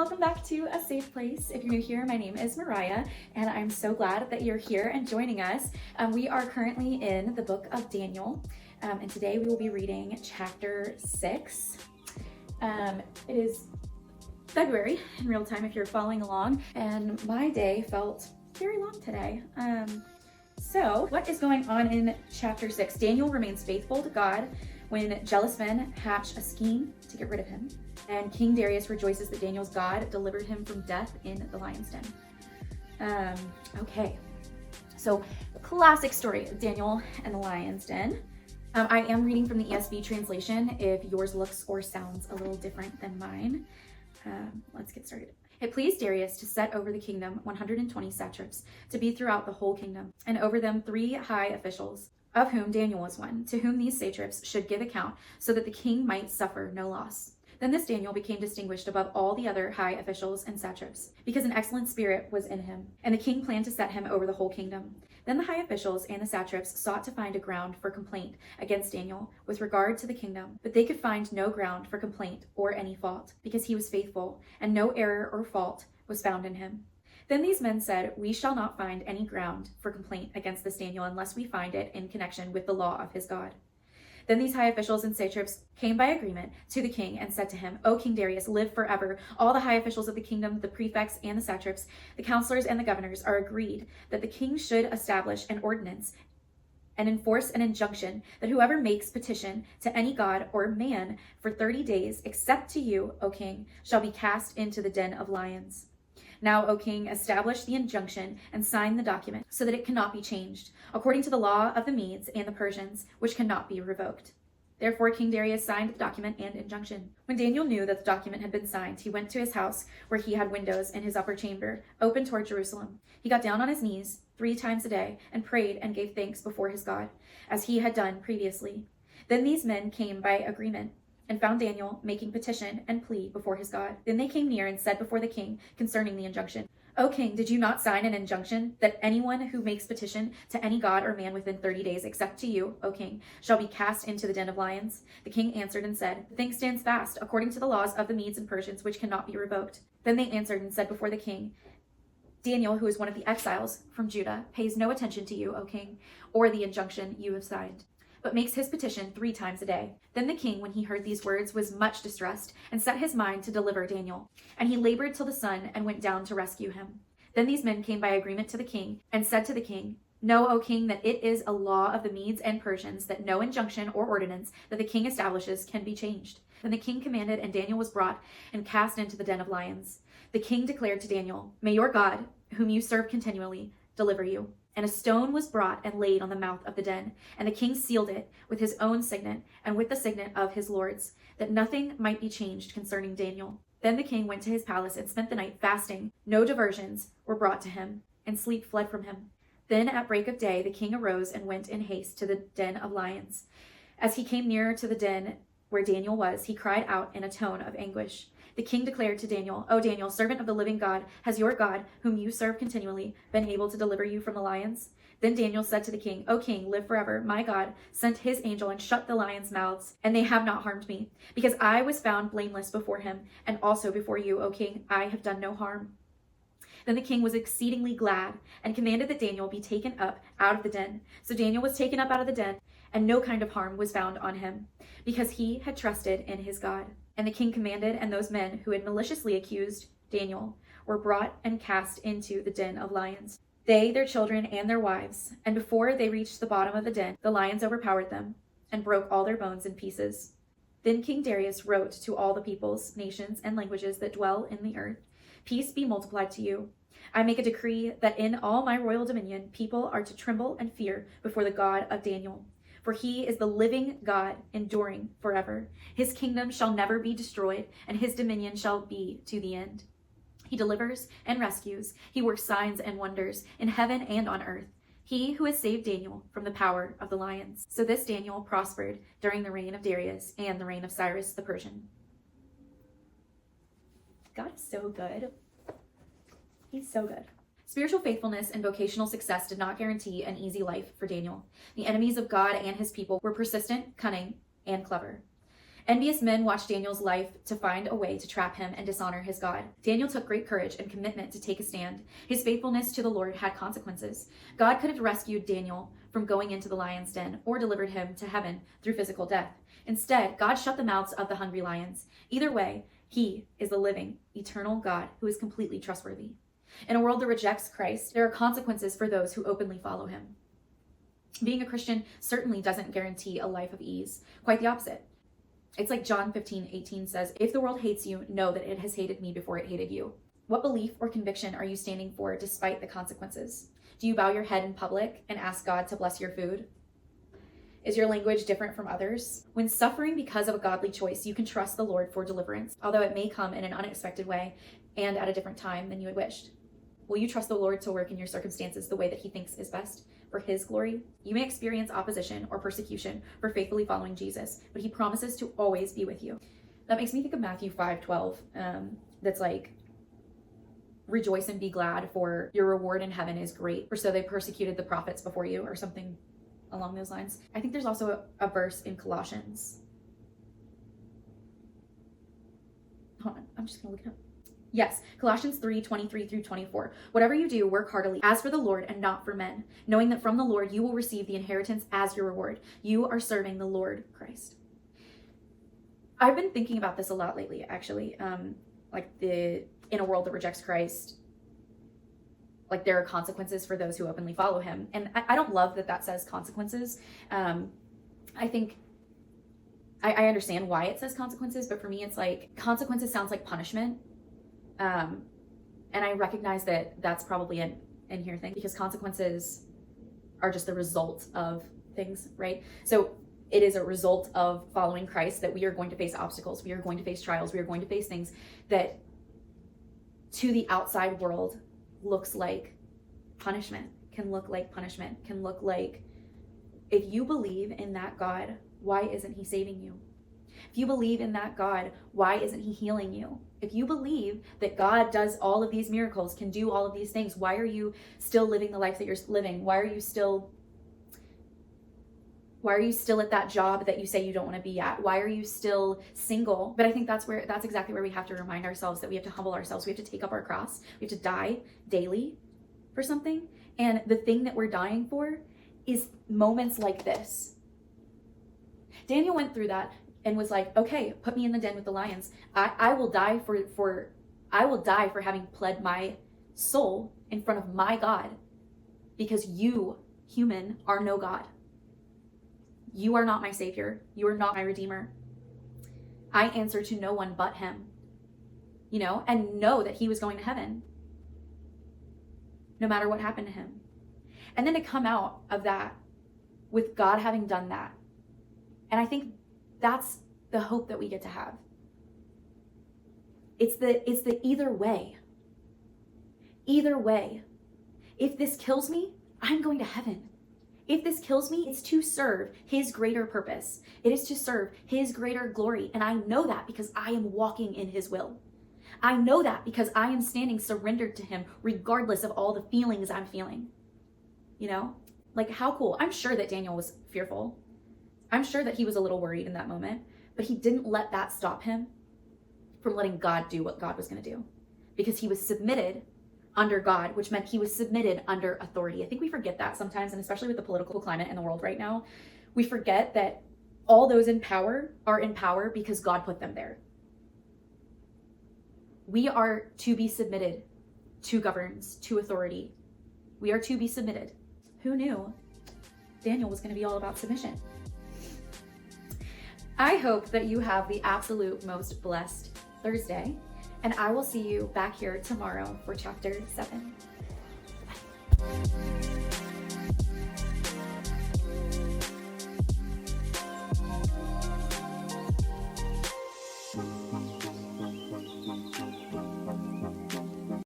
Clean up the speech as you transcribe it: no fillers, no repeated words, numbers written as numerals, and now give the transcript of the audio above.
welcome back to A Safe Place. If you're new here, my name is Mariah, and I'm so glad that you're here and joining us. We are currently in the book of Daniel, and today we will be reading chapter 6. It is February in real time if you're following along, and my day felt very long today. So what is going on in chapter 6? Daniel remains faithful to God when jealous men hatch a scheme to get rid of him. And King Darius rejoices that Daniel's God delivered him from death in the lion's den. Okay, so classic story of Daniel and the lion's den. I am reading from the ESV translation if yours looks or sounds a little different than mine. Let's get started. It pleased Darius to set over the kingdom 120 satraps to be throughout the whole kingdom, and over them 3 high officials, of whom Daniel was one, to whom these satraps should give account, so that the king might suffer no loss. Then this Daniel became distinguished above all the other high officials and satraps, because an excellent spirit was in him, and the king planned to set him over the whole kingdom. Then the high officials and the satraps sought to find a ground for complaint against Daniel with regard to the kingdom, but they could find no ground for complaint or any fault, because he was faithful, and no error or fault was found in him. Then these men said, "We shall not find any ground for complaint against this Daniel unless we find it in connection with the law of his God." Then these high officials and satraps came by agreement to the king and said to him, "O King Darius, live forever. All the high officials of the kingdom, the prefects and the satraps, the counselors and the governors are agreed that the king should establish an ordinance and enforce an injunction that whoever makes petition to any god or man for 30 days, except to you, O king, shall be cast into the den of lions. Now, O king, establish the injunction and sign the document so that it cannot be changed, according to the law of the Medes and the Persians, which cannot be revoked." Therefore King Darius signed the document and injunction. When Daniel knew that the document had been signed, he went to his house, where he had windows in his upper chamber, open toward Jerusalem. He got down on his knees 3 times a day and prayed and gave thanks before his God, as he had done previously. Then these men came by agreement and found Daniel making petition and plea before his God. Then they came near and said before the king concerning the injunction, "O king, did you not sign an injunction that anyone who makes petition to any god or man within 30 days, except to you, O king, shall be cast into the den of lions?" The king answered and said, "The thing stands fast, according to the laws of the Medes and Persians, which cannot be revoked." Then they answered and said before the king, "Daniel, who is one of the exiles from Judah, pays no attention to you, O king, or the injunction you have signed, but makes his petition 3 times a day." Then the king, when he heard these words, was much distressed, and set his mind to deliver Daniel. And he labored till the sun, and went down to rescue him. Then these men came by agreement to the king, and said to the king, "Know, O king, that it is a law of the Medes and Persians that no injunction or ordinance that the king establishes can be changed." Then the king commanded, and Daniel was brought and cast into the den of lions. The king declared to Daniel, "May your God, whom you serve continually, deliver you." And a stone was brought and laid on the mouth of the den, and the king sealed it with his own signet and with the signet of his lords, that nothing might be changed concerning Daniel. Then the king went to his palace and spent the night fasting. No diversions were brought to him, and sleep fled from him. Then at break of day the king arose and went in haste to the den of lions. As he came near to the den where Daniel was, he cried out in a tone of anguish. The king declared to Daniel, "O Daniel, servant of the living God, has your God, whom you serve continually, been able to deliver you from the lions?" Then Daniel said to the king, "O king, live forever. My God sent his angel and shut the lions' mouths, and they have not harmed me, because I was found blameless before him, and also before you, O king. I have done no harm." Then the king was exceedingly glad, and commanded that Daniel be taken up out of the den. So Daniel was taken up out of the den, and no kind of harm was found on him, because he had trusted in his God. And the king commanded, and those men who had maliciously accused Daniel were brought and cast into the den of lions, they, their children, and their wives. And before they reached the bottom of the den, the lions overpowered them and broke all their bones in pieces. Then King Darius wrote to all the peoples, nations, and languages that dwell in the earth, "Peace be multiplied to you. I make a decree that in all my royal dominion people are to tremble and fear before the God of Daniel. For he is the living God, enduring forever. His kingdom shall never be destroyed, and his dominion shall be to the end. He delivers and rescues. He works signs and wonders in heaven and on earth. He who has saved Daniel from the power of the lions." So this Daniel prospered during the reign of Darius and the reign of Cyrus the Persian. God is so good. He's so good. Spiritual faithfulness and vocational success did not guarantee an easy life for Daniel. The enemies of God and his people were persistent, cunning, and clever. Envious men watched Daniel's life to find a way to trap him and dishonor his God. Daniel took great courage and commitment to take a stand. His faithfulness to the Lord had consequences. God could have rescued Daniel from going into the lion's den or delivered him to heaven through physical death. Instead, God shut the mouths of the hungry lions. Either way, he is the living, eternal God who is completely trustworthy. In a world that rejects Christ, there are consequences for those who openly follow him. Being a Christian certainly doesn't guarantee a life of ease. Quite the opposite. It's like John 15:18 says, "If the world hates you, know that it has hated me before it hated you." What belief or conviction are you standing for despite the consequences? Do you bow your head in public and ask God to bless your food? Is your language different from others? When suffering because of a godly choice, you can trust the Lord for deliverance, although it may come in an unexpected way and at a different time than you had wished. Will you trust the Lord to work in your circumstances the way that he thinks is best for his glory? You may experience opposition or persecution for faithfully following Jesus, but he promises to always be with you. That makes me think of Matthew 5:12. That's like, rejoice and be glad, for your reward in heaven is great. For so they persecuted the prophets before you, or something along those lines. I think there's also a verse in Colossians. Hold on, I'm just gonna look it up. Yes, Colossians 3:23 through 24. Whatever you do, work heartily, as for the Lord and not for men, knowing that from the Lord you will receive the inheritance as your reward. You are serving the Lord Christ. I've been thinking about this a lot lately, actually. In a world that rejects Christ, like there are consequences for those who openly follow him. And I don't love that says consequences. I think I understand why it says consequences, but for me, it's like consequences sounds like punishment. And I recognize that that's probably an in here thing, because consequences are just the result of things, right? So it is a result of following Christ that we are going to face obstacles. We are going to face trials. We are going to face things that to the outside world looks like punishment, can look like punishment, can look like, if you believe in that God, why isn't he saving you? If you believe in that God, why isn't he healing you? If you believe that God does all of these miracles, can do all of these things, why are you still living the life that you're living? Why are you still at that job that you say you don't want to be at? Why are you still single? But I think that's exactly where we have to remind ourselves that we have to humble ourselves. We have to take up our cross. We have to die daily for something. And the thing that we're dying for is moments like this. Daniel went through that and was like, okay, put me in the den with the lions. I will die for having pled my soul in front of my God, because you, human, are no God. You are not my savior. You are not my redeemer. I answer to no one but him, and know that he was going to heaven no matter what happened to him. And then to come out of that with God having done that. And I think that's the hope that we get to have. It's the either way. Either way. If this kills me, I'm going to heaven. If this kills me, it's to serve his greater purpose. It is to serve his greater glory. And I know that because I am walking in his will. I know that because I am standing surrendered to him regardless of all the feelings I'm feeling. Like, how cool. I'm sure that Daniel was fearful. I'm sure that he was a little worried in that moment, but he didn't let that stop him from letting God do what God was going to do, because he was submitted under God, which meant he was submitted under authority. I think we forget that sometimes, and especially with the political climate in the world right now, we forget that all those in power are in power because God put them there. We are to be submitted to governance, to authority. We are to be submitted. Who knew Daniel was going to be all about submission? I hope that you have the absolute most blessed Thursday, and I will see you back here tomorrow for chapter 7. Bye.